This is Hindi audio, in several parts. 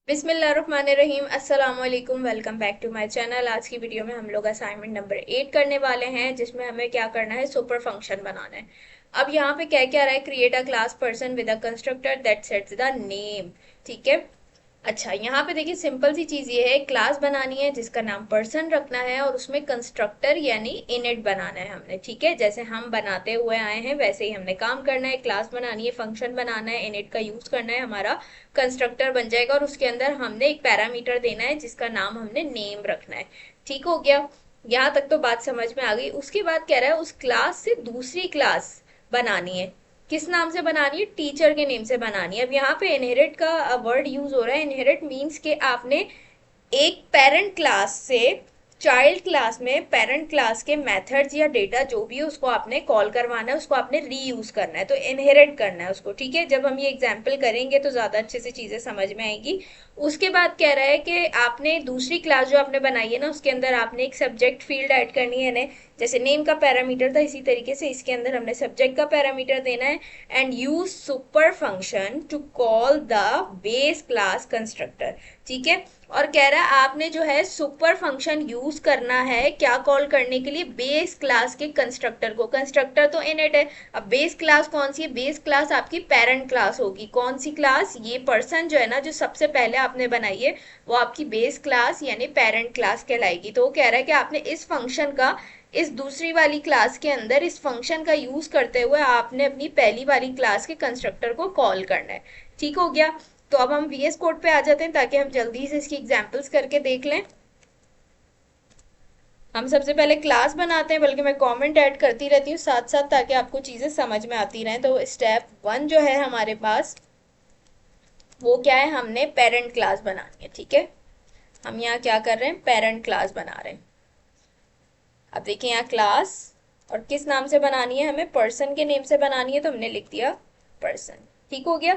बिस्मिल्लाहिर्रहमानिर्रहीम अस्सलाम वालेकुम। Welcome back to my channel. आज की वीडियो में हम लोग असाइनमेंट नंबर 8 करने वाले हैं, जिसमें हमें क्या करना है, सुपर फंक्शन बनाना है। अब यहाँ पे क्या क्या रहा है, create a class person with a constructor that sets the name. ठीक है। अच्छा, यहाँ पे देखिए सिंपल सी चीज ये है, क्लास बनानी है जिसका नाम पर्सन रखना है और उसमें कंस्ट्रक्टर यानी इनिट बनाना है हमने। ठीक है, जैसे हम बनाते हुए आए हैं वैसे ही हमने काम करना है। क्लास बनानी है, फंक्शन बनाना है, इनिट का यूज करना है, हमारा कंस्ट्रक्टर बन जाएगा और उसके अंदर हमने एक पैरामीटर देना है जिसका नाम हमने नेम रखना है। ठीक हो गया। यहाँ तक तो बात समझ में आ गई। उसके बाद कह रहा है उस क्लास से दूसरी क्लास बनानी है। किस नाम से बनानी है? टीचर के नेम से बनानी है। अब यहाँ पे इनहेरिट का वर्ड यूज हो रहा है। इनहेरिट मीन्स के आपने एक पेरेंट क्लास से चाइल्ड क्लास में पेरेंट क्लास के मेथड्स या डेटा जो भी है उसको आपने कॉल करवाना है, उसको आपने रीयूज करना है, तो इनहेरिट करना है उसको। ठीक है, जब हम ये एग्जांपल करेंगे तो ज्यादा अच्छे से चीजें समझ में आएगी। उसके बाद कह रहा है कि आपने दूसरी क्लास जो आपने बनाई है ना, उसके अंदर आपने एक सब्जेक्ट फील्ड ऐड करनी है ना। जैसे नेम का पैरामीटर था, इसी तरीके से इसके अंदर हमने सब्जेक्ट का पैरामीटर देना है। And use super function to call the base class constructor. ठीक है। और कह रहा है आपने जो है सुपर फंक्शन यूज करना है क्या कॉल करने के लिए? बेस क्लास के कंस्ट्रक्टर को। कंस्ट्रक्टर तो इनइट है। अब बेस क्लास कौन सी है? बेस क्लास आपकी पेरेंट क्लास होगी। कौन सी क्लास? ये पर्सन जो है ना, जो सबसे पहले आपने बनाई है, वो आपकी बेस क्लास यानी पेरेंट क्लास कहलाएगी। तो वो कह रहा है कि आपने इस फंक्शन का इस दूसरी वाली क्लास के अंदर इस फंक्शन का यूज करते हुए आपने अपनी पहली वाली क्लास के कंस्ट्रक्टर को कॉल करना है। ठीक हो गया। तो अब हम वीएस कोड पे आ जाते हैं ताकि हम जल्दी से इसकी एग्जांपल्स करके देख लें। हम सबसे पहले क्लास बनाते हैं, बल्कि मैं कमेंट ऐड करती रहती हूँ साथ साथ ताकि आपको चीजें समझ में आती रहें। तो स्टेप 1 जो है हमारे पास, वो क्या है, हमने पेरेंट क्लास बनानी है। ठीक है, हम यहाँ क्या कर रहे हैं, पेरेंट क्लास बना रहे हैं। अब देखिए यहाँ क्लास, और किस नाम से बनानी है, हमें पर्सन के नेम से बनानी है, तो हमने लिख दिया पर्सन। ठीक हो गया।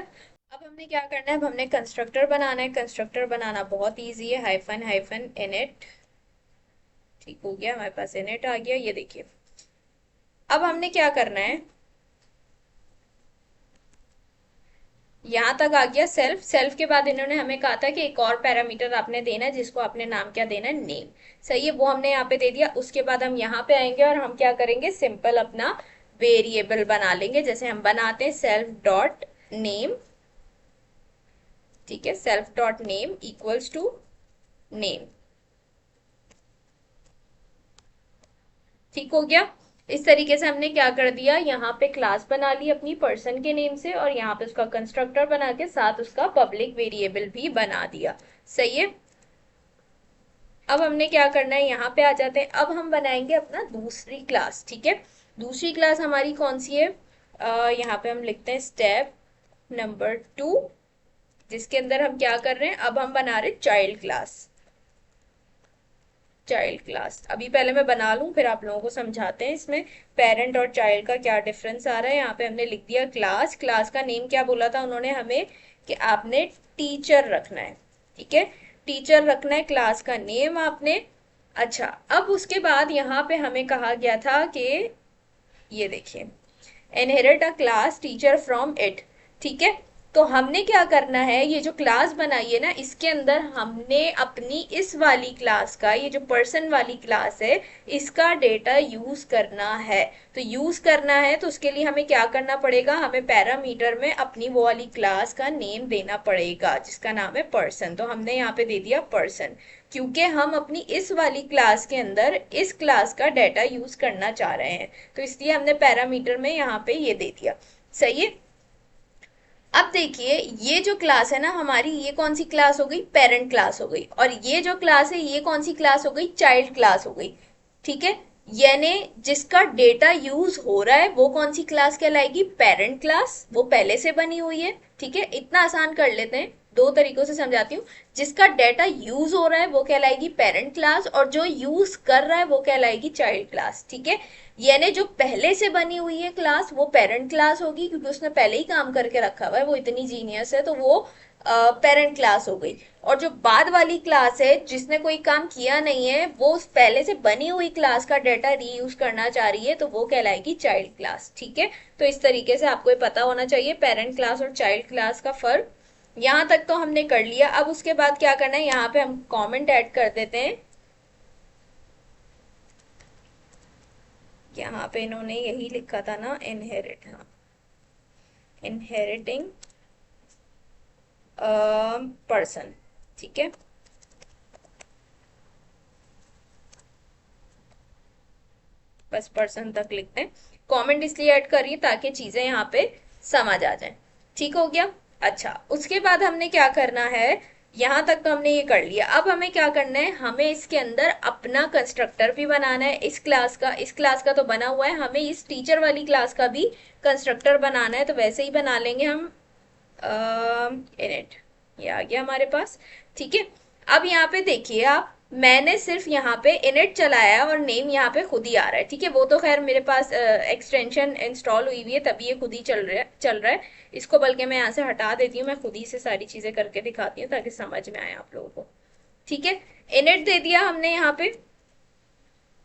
अब हमने क्या करना है, अब हमने कंस्ट्रक्टर बनाना है। कंस्ट्रक्टर बनाना बहुत इजी है, हाइफन हाइफन इनिट। ठीक हो गया, हमारे पास इनिट आ गया, ये देखिए। अब हमने क्या करना है, यहां तक आ गया सेल्फ। सेल्फ के बाद इन्होंने हमें कहा था कि एक और पैरामीटर आपने देना है जिसको आपने नाम क्या देना है, नेम। सही है, वो हमने यहाँ पे दे दिया। उसके बाद हम यहाँ पे आएंगे और हम क्या करेंगे, सिंपल अपना वेरिएबल बना लेंगे, जैसे हम बनाते हैं सेल्फ डॉट नेम। ठीक है, self dot name equals to name. ठीक हो गया। इस तरीके से हमने क्या कर दिया, यहाँ पे क्लास बना ली अपनी पर्सन के नेम से, और यहाँ पे उसका कंस्ट्रक्टर बना के साथ उसका पब्लिक वेरिएबल भी बना दिया। सही है। अब हमने क्या करना है, यहाँ पे आ जाते हैं। अब हम बनाएंगे अपना दूसरी क्लास। ठीक है, दूसरी क्लास हमारी कौन सी है, यहाँ पे हम लिखते हैं स्टेप नंबर 2, जिसके अंदर हम क्या कर रहे हैं, अब हम बना रहे चाइल्ड क्लास। चाइल्ड क्लास अभी पहले मैं बना लूं, फिर आप लोगों को समझाते हैं इसमें पेरेंट और चाइल्ड का क्या डिफरेंस आ रहा है। यहाँ पे हमने लिख दिया क्लास। क्लास का नेम क्या बोला था उन्होंने हमें, कि आपने टीचर रखना है। ठीक है, टीचर रखना है, क्लास का नेम आपने। अच्छा, अब उसके बाद यहाँ पे हमें कहा गया था कि ये देखिए, inherit a class teacher from it. ठीक है, तो हमने क्या करना है, ये जो क्लास बनाई है ना, इसके अंदर हमने अपनी इस वाली क्लास का, ये जो पर्सन वाली क्लास है, इसका डेटा यूज करना है। तो यूज करना है तो उसके लिए हमें क्या करना पड़ेगा, हमें पैरामीटर में अपनी वो वाली क्लास का नेम देना पड़ेगा जिसका नाम है पर्सन। तो हमने यहाँ पे दे दिया पर्सन, क्योंकि हम अपनी इस वाली क्लास के अंदर इस क्लास का डेटा यूज करना चाह रहे हैं, तो इसलिए हमने पैरामीटर में यहाँ पे ये दे दिया। सही है। अब देखिए, ये जो क्लास है ना हमारी, ये कौन सी क्लास हो गई, पेरेंट क्लास हो गई। और ये जो क्लास है, ये कौन सी क्लास हो गई, चाइल्ड क्लास हो गई। ठीक है, यानी जिसका डेटा यूज हो रहा है वो कौन सी क्लास कहलाएगी, पेरेंट क्लास। वो पहले से बनी हुई है। ठीक है, इतना आसान कर लेते हैं, दो तरीकों से समझाती हूँ। जिसका डेटा यूज हो रहा है वो कहलाएगी पेरेंट क्लास, और जो यूज कर रहा है वो कहलाएगी चाइल्ड क्लास। ठीक है, यानी जो पहले से बनी हुई है क्लास वो पेरेंट क्लास होगी, क्योंकि उसने पहले ही काम करके रखा हुआ है, वो इतनी जीनियस है, तो वो पेरेंट क्लास हो गई। और जो बाद वाली क्लास है, जिसने कोई काम किया नहीं है, वो उस पहले से बनी हुई क्लास का डाटा रीयूज करना चाह रही है, तो वो कहलाएगी चाइल्ड क्लास। ठीक है, तो इस तरीके से आपको ये पता होना चाहिए पेरेंट क्लास और चाइल्ड क्लास का फर्क। यहां तक तो हमने कर लिया। अब उसके बाद क्या करना है, यहाँ पे हम कमेंट ऐड कर देते हैं। यहाँ पे इन्होंने यही लिखा था ना, इनहेरिट, हाँ, इनहेरिटिंग पर्सन, ठीक है। बस पर्सन तक लिखते हैं। कमेंट इसलिए ऐड करिए ताकि चीजें यहाँ पे समझ आ जाए। ठीक हो गया। अच्छा, उसके बाद हमने क्या करना है, यहाँ तक तो हमने ये कर लिया। अब हमें क्या करना है, हमें इसके अंदर अपना कंस्ट्रक्टर भी बनाना है। इस क्लास का तो बना हुआ है, हमें इस टीचर वाली क्लास का भी कंस्ट्रक्टर बनाना है। तो वैसे ही बना लेंगे हम इनिट, ये आ गया हमारे पास, ठीक है। अब यहाँ पे देखिए आप, मैंने सिर्फ यहाँ पे इनिट चलाया और नेम यहाँ पे खुद ही आ रहा है, ठीक है। वो तो खैर मेरे पास एक्सटेंशन इंस्टॉल हुई हुई है, तभी ये खुद ही चल रहा है। इसको बल्कि मैं यहाँ से हटा देती हूँ, मैं खुद ही से सारी चीजें करके दिखाती हूँ ताकि समझ में आए आप लोगों को, ठीक है। इनिट दे दिया हमने यहाँ पे,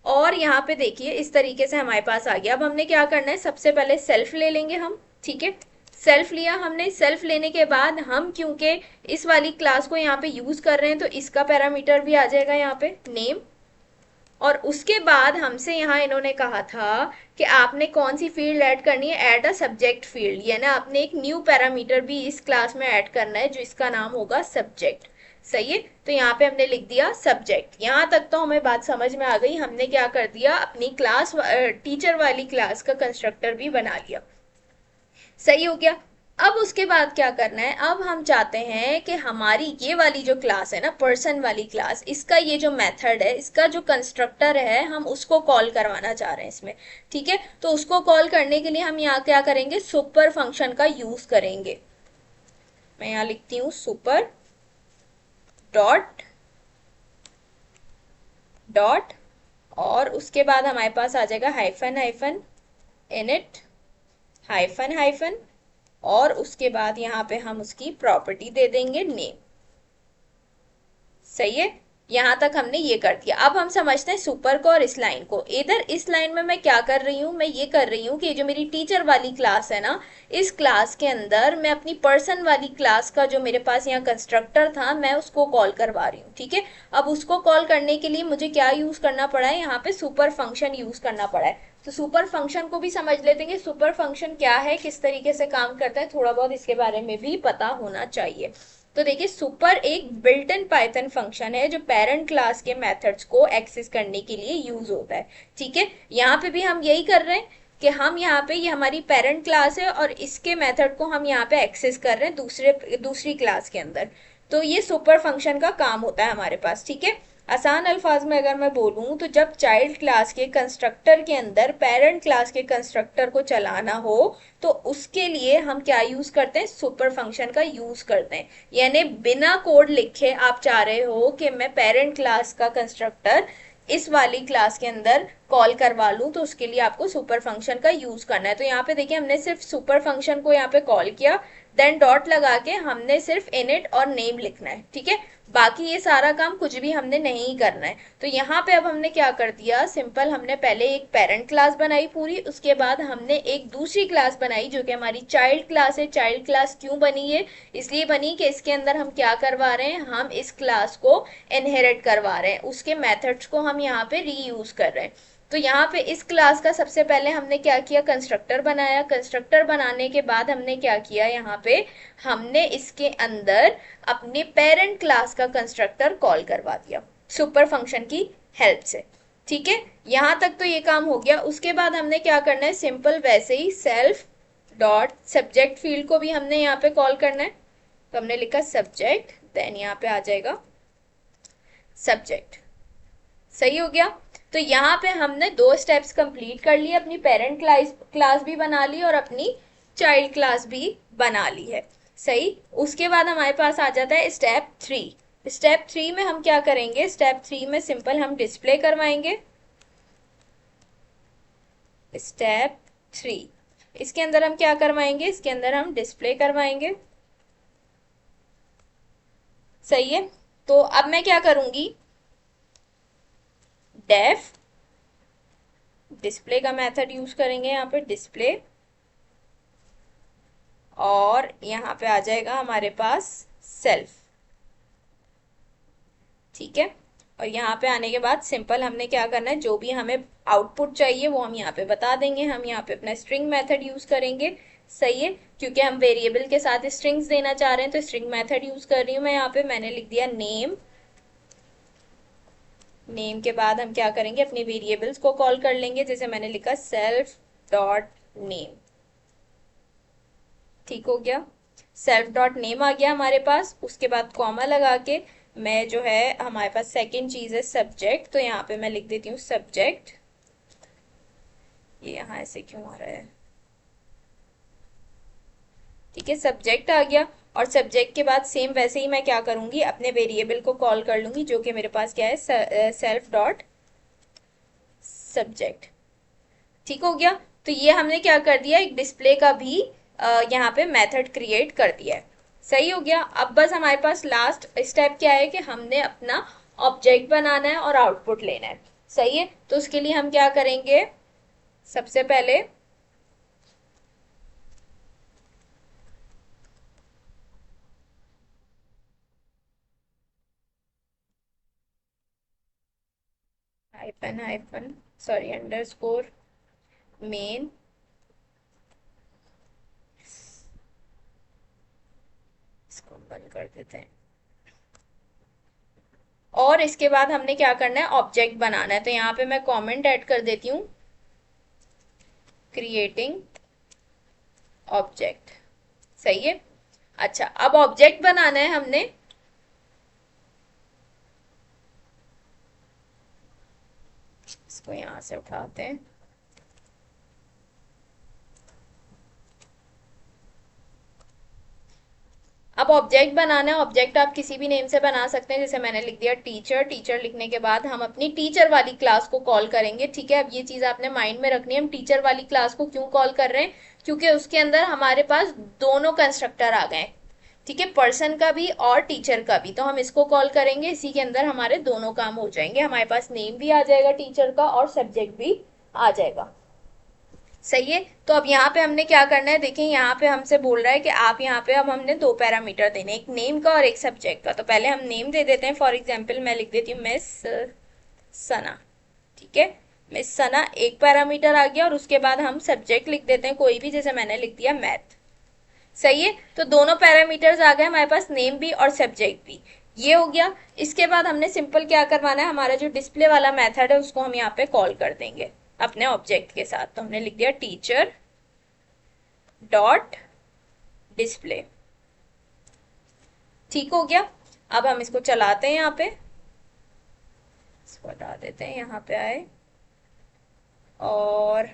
और यहाँ पे देखिए इस तरीके से हमारे पास आ गया। अब हमने क्या करना है, सबसे पहले सेल्फ ले लेंगे हम, ठीक है। सेल्फ लिया हमने, सेल्फ लेने के बाद हम क्योंकि इस वाली क्लास को यहाँ पे यूज कर रहे हैं तो इसका पैरामीटर भी आ जाएगा यहाँ पे नेम। और उसके बाद हमसे यहाँ इन्होंने कहा था कि आपने कौन सी फील्ड ऐड करनी है, ऐड अ सब्जेक्ट फील्ड, यानी आपने एक न्यू पैरामीटर भी इस क्लास में ऐड करना है जो इसका नाम होगा सब्जेक्ट। सही है, तो यहाँ पे हमने लिख दिया सब्जेक्ट। यहाँ तक तो हमें बात समझ में आ गई। हमने क्या कर दिया, अपनी क्लास टीचर वाली क्लास का कंस्ट्रक्टर भी बना लिया। सही हो गया। अब उसके बाद क्या करना है, अब हम चाहते हैं कि हमारी ये वाली जो क्लास है ना, पर्सन वाली क्लास, इसका ये जो मेथड है, इसका जो कंस्ट्रक्टर है, हम उसको कॉल करवाना चाह रहे हैं इसमें, ठीक है। तो उसको कॉल करने के लिए हम यहाँ क्या करेंगे, सुपर फंक्शन का यूज करेंगे। मैं यहाँ लिखती हूँ सुपर डॉट डॉट, और उसके बाद हमारे पास आ जाएगा hyphen hyphen init hyphen hyphen, और उसके बाद यहाँ पे हम उसकी प्रॉपर्टी दे देंगे नेम। सही है, यहां तक हमने ये कर दिया। अब हम समझते हैं सुपर को और इस लाइन को। इधर इस लाइन में मैं क्या कर रही हूँ, मैं ये कर रही हूँ कि जो मेरी टीचर वाली क्लास है ना, इस क्लास के अंदर मैं अपनी पर्सन वाली क्लास का जो मेरे पास यहाँ कंस्ट्रक्टर था, मैं उसको कॉल करवा रही हूँ, ठीक है। अब उसको कॉल करने के लिए मुझे क्या यूज करना पड़ा है, यहाँ पे सुपर फंक्शन यूज करना पड़ा है। तो सुपर फंक्शन को भी समझ लेते हैं कि सुपर फंक्शन क्या है, किस तरीके से काम करता है, थोड़ा बहुत इसके बारे में भी पता होना चाहिए। तो देखिए, सुपर एक बिल्ट इन पाइथन फंक्शन है जो पेरेंट क्लास के मेथड्स को एक्सेस करने के लिए यूज होता है, ठीक है। यहाँ पे भी हम यही कर रहे हैं कि हम यहाँ पे, ये हमारी पेरेंट क्लास है और इसके मेथड को हम यहाँ पे एक्सेस कर रहे हैं दूसरी क्लास के अंदर। तो ये सुपर फंक्शन का काम होता है हमारे पास, ठीक है। आसान अल्फाज में अगर मैं बोलूं तो जब चाइल्ड क्लास के कंस्ट्रक्टर के अंदर पेरेंट क्लास के कंस्ट्रक्टर को चलाना हो तो उसके लिए हम क्या यूज करते हैं, सुपर फंक्शन का यूज करते हैं। यानी बिना कोड लिखे आप चाह रहे हो कि मैं पेरेंट क्लास का कंस्ट्रक्टर इस वाली क्लास के अंदर कॉल करवा लूं, तो उसके लिए आपको सुपर फंक्शन का यूज करना है। तो यहाँ पे देखिए, हमने सिर्फ सुपर फंक्शन को यहाँ पे कॉल किया, देन डॉट लगा के हमने सिर्फ इनिट और नेम लिखना है, ठीक है। बाकी ये सारा काम कुछ भी हमने नहीं करना है। तो यहाँ पे अब हमने क्या कर दिया, सिंपल, हमने पहले एक पेरेंट क्लास बनाई पूरी, उसके बाद हमने एक दूसरी क्लास बनाई जो कि हमारी चाइल्ड क्लास है। चाइल्ड क्लास क्यों बनी है, इसलिए बनी कि इसके अंदर हम क्या करवा रहे हैं, हम इस क्लास को इनहेरिट करवा रहे हैं, उसके मेथड्स को हम यहाँ पे रीयूज कर रहे हैं। तो यहाँ पे इस क्लास का सबसे पहले हमने क्या किया, कंस्ट्रक्टर बनाया। कंस्ट्रक्टर बनाने के बाद हमने क्या किया, यहाँ पे हमने इसके अंदर अपने पेरेंट क्लास का कंस्ट्रक्टर कॉल करवा दिया सुपर फंक्शन की हेल्प से, ठीक है। यहां तक तो ये काम हो गया। उसके बाद हमने क्या करना है, सिंपल वैसे ही सेल्फ डॉट सब्जेक्ट फील्ड को भी हमने यहाँ पे कॉल करना है। तो हमने लिखा सब्जेक्ट, देन यहाँ पे आ जाएगा सब्जेक्ट। सही हो गया। तो यहाँ पे हमने दो स्टेप्स कंप्लीट कर लिए, अपनी पेरेंट क्लास भी बना ली और अपनी चाइल्ड क्लास भी बना ली है। सही। उसके बाद हमारे पास आ जाता है स्टेप 3। स्टेप 3 में हम क्या करेंगे, स्टेप 3 में सिंपल हम डिस्प्ले करवाएंगे। स्टेप 3 इसके अंदर हम क्या करवाएंगे, इसके अंदर हम डिस्प्ले करवाएंगे। सही है। तो अब मैं क्या करूंगी, डेफ डिस्प्ले का मेथड यूज करेंगे यहाँ पे, डिस्प्ले और यहाँ पे आ जाएगा हमारे पास सेल्फ। ठीक है, और यहाँ पे आने के बाद सिंपल हमने क्या करना है, जो भी हमें आउटपुट चाहिए वो हम यहाँ पे बता देंगे। हम यहाँ पे अपना स्ट्रिंग मेथड यूज करेंगे। सही है, क्योंकि हम वेरिएबल के साथ स्ट्रिंग्स देना चाह रहे हैं, तो स्ट्रिंग मेथड यूज कर रही हूँ मैं। यहाँ पे मैंने लिख दिया नेम। नेम के बाद हम क्या करेंगे, अपने वेरिएबल्स को कॉल कर लेंगे। जैसे मैंने लिखा सेल्फ डॉट नेम। ठीक हो गया, सेल्फ डॉट नेम आ गया हमारे पास। उसके बाद कॉमा लगा के मैं जो है, हमारे पास सेकंड चीज है सब्जेक्ट, तो यहाँ पे मैं लिख देती हूँ सब्जेक्ट। ये यहाँ ऐसे क्यों आ रहा है, ठीक है, सब्जेक्ट आ गया। और सब्जेक्ट के बाद सेम वैसे ही मैं क्या करूंगी, अपने वेरिएबल को कॉल कर लूंगी, जो कि मेरे पास क्या है, सेल्फ डॉट सब्जेक्ट। ठीक हो गया, तो ये हमने क्या कर दिया, एक डिस्प्ले का भी यहाँ पे मेथड क्रिएट कर दिया है। सही हो गया। अब बस हमारे पास लास्ट स्टेप क्या है कि हमने अपना ऑब्जेक्ट बनाना है और आउटपुट लेना है। सही है, तो उसके लिए हम क्या करेंगे, सबसे पहले hyphen hyphen sorry underscore main, इसको बंद कर देते हैं। और इसके बाद हमने क्या करना है, ऑब्जेक्ट बनाना है। तो यहाँ पे मैं कमेंट ऐड कर देती हूँ, क्रिएटिंग ऑब्जेक्ट। सही है। अच्छा, अब ऑब्जेक्ट बनाना है हमने। इसको यहां से उठाते हैं। अब ऑब्जेक्ट बनाना है। ऑब्जेक्ट आप किसी भी नेम से बना सकते हैं, जैसे मैंने लिख दिया टीचर। टीचर लिखने के बाद हम अपनी टीचर वाली क्लास को कॉल करेंगे। ठीक है, अब ये चीज आपने माइंड में रखनी है, हम टीचर वाली क्लास को क्यों कॉल कर रहे हैं, क्योंकि उसके अंदर हमारे पास दोनों कंस्ट्रक्टर आ गए। ठीक है, पर्सन का भी और टीचर का भी, तो हम इसको कॉल करेंगे। इसी के अंदर हमारे दोनों काम हो जाएंगे, हमारे पास नेम भी आ जाएगा टीचर का और सब्जेक्ट भी आ जाएगा। सही है, तो अब यहाँ पे हमने क्या करना है, देखिए यहाँ पे हमसे बोल रहा है कि आप यहाँ पे, अब हमने दो पैरामीटर देने, एक नेम का और एक सब्जेक्ट का। तो पहले हम नेम दे देते हैं। फॉर एग्जाम्पल मैं लिख देती हूँ मिस सना। ठीक है, मिस सना एक पैरामीटर आ गया, और उसके बाद हम सब्जेक्ट लिख देते हैं कोई भी, जैसे मैंने लिख दिया मैथ। सही है, तो दोनों पैरामीटर्स आ गए हमारे पास, नेम भी और सब्जेक्ट भी। ये हो गया। इसके बाद हमने सिंपल क्या करवाना है, हमारा जो डिस्प्ले वाला मेथड है उसको हम यहाँ पे कॉल कर देंगे अपने ऑब्जेक्ट के साथ। तो हमने लिख दिया टीचर डॉट डिस्प्ले। ठीक हो गया। अब हम इसको चलाते हैं, यहाँ पे इसको हटा देते हैं, यहाँ पे आए और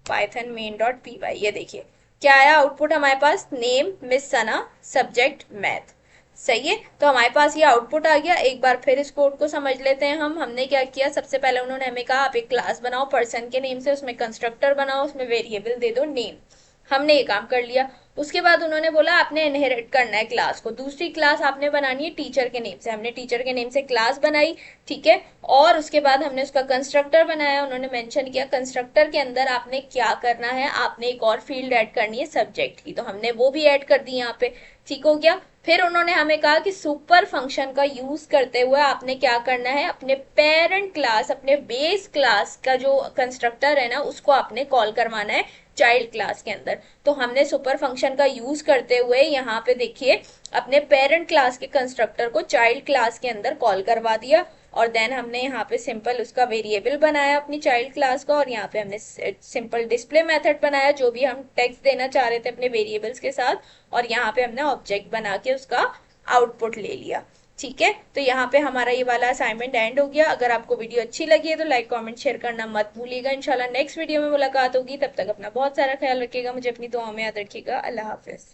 Python main dot P Y, ये देखिए क्या आया आउटपुट हमारे पास, name Miss Sana subject math. सही है, तो हमारे पास ये आउटपुट आ गया। एक बार फिर इस कोड को समझ लेते हैं हम। हमने क्या किया, सबसे पहले उन्होंने हमें कहा आप एक क्लास बनाओ पर्सन के नेम से, उसमें कंस्ट्रक्टर बनाओ, उसमें वेरिएबल दे दो नेम। हमने ये काम कर लिया। उसके बाद उन्होंने बोला आपने इनहेरिट करना है क्लास को, दूसरी क्लास आपने बनानी है टीचर के नेम से। हमने टीचर के नेम से क्लास बनाई। ठीक है, और उसके बाद हमने उसका कंस्ट्रक्टर बनाया। उन्होंने मेंशन किया कंस्ट्रक्टर के अंदर आपने क्या करना है, आपने एक और फील्ड ऐड करनी है सब्जेक्ट की, तो हमने वो भी ऐड कर दी यहाँ पे। ठीक हो गया। फिर उन्होंने हमें कहा कि सुपर फंक्शन का यूज करते हुए आपने क्या करना है, अपने पेरेंट क्लास, अपने बेस क्लास का जो कंस्ट्रक्टर है ना, उसको आपने कॉल करवाना है चाइल्ड क्लास के अंदर। तो हमने सुपर फंक्शन का यूज करते हुए यहाँ पे देखिए अपने पेरेंट क्लास के कंस्ट्रक्टर को चाइल्ड क्लास के अंदर कॉल करवा दिया। और देन हमने यहाँ पे सिंपल उसका वेरिएबल बनाया अपनी चाइल्ड क्लास का, और यहाँ पे हमने सिंपल डिस्प्ले मेथड बनाया, जो भी हम टेक्स्ट देना चाह रहे थे अपने वेरिएबल्स के साथ। और यहाँ पे हमने ऑब्जेक्ट बना के उसका आउटपुट ले लिया। ठीक है, तो यहाँ पे हमारा ये वाला असाइनमेंट एंड हो गया। अगर आपको वीडियो अच्छी लगी है तो लाइक कमेंट शेयर करना मत भूलिएगा। इंशाल्लाह नेक्स्ट वीडियो में मुलाकात होगी, तब तक अपना बहुत सारा ख्याल रखिएगा, मुझे अपनी दुआओं में याद रखिएगा। अल्लाह हाफिज।